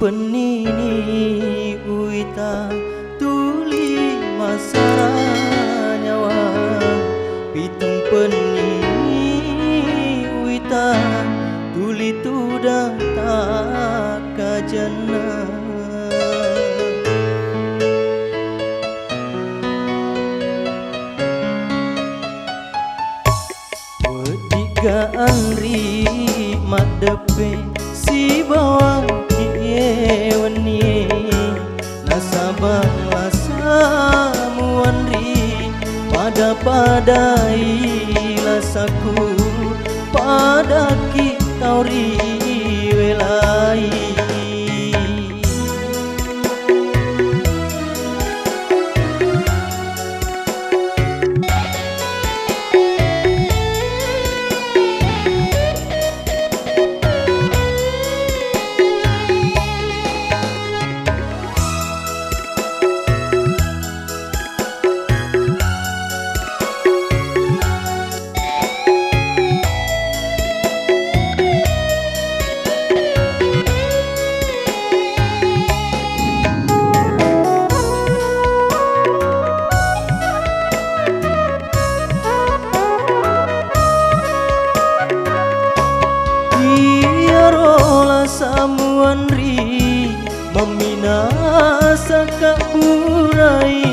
penini uita tuli masara nyawa pitung penini uita tuli tuda tak kajana wediga anri madepe si bawang weni nasabah lasamu anri pada-padai lasaku pada kita ri welai samuan ri memina saka burai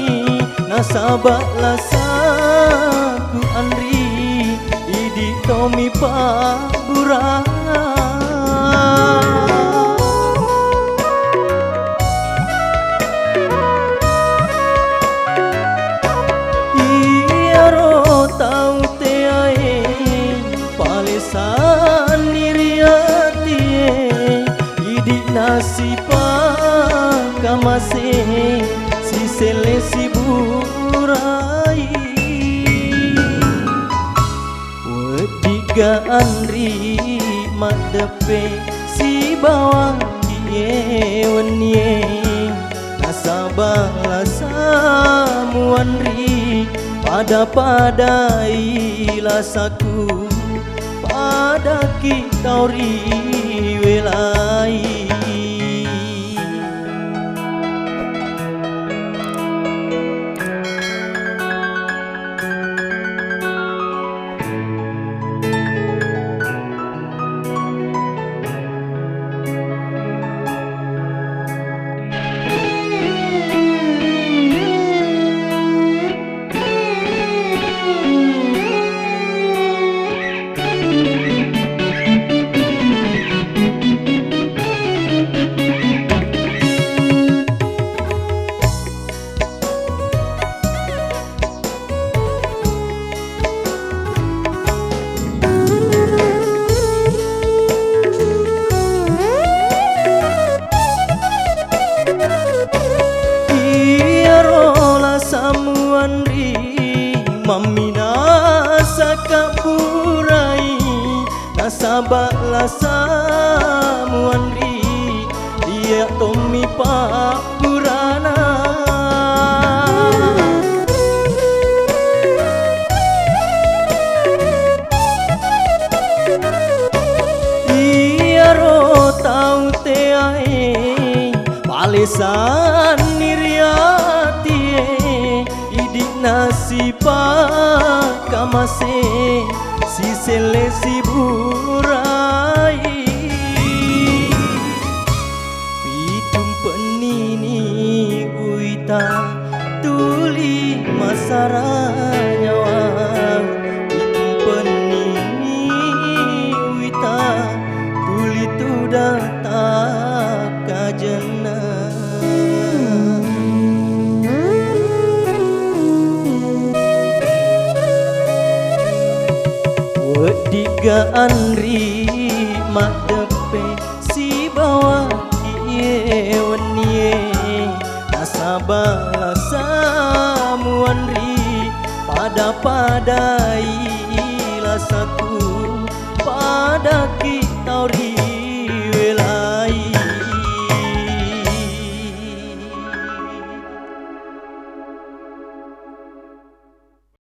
nasabak lasaku anri idi tomi pak burai iya ro tau te ae palesan iriati nasipa kamase si sele si burai wediga anri madepe si bawang weni nasabah lasamu anri pada-padai lasaku pada kita ri welai samuan ri mamina saka burai nasabak lasamuan ri dia tomi pak burana dia ro tau te ae palesan iriati nasipa kamase si sele si burai pitung penini uita tuli masara nyawa pitung penini uita tuli tuda tak kajana wediga anri madepe si bawang weni nasabah samuan ri pada-padai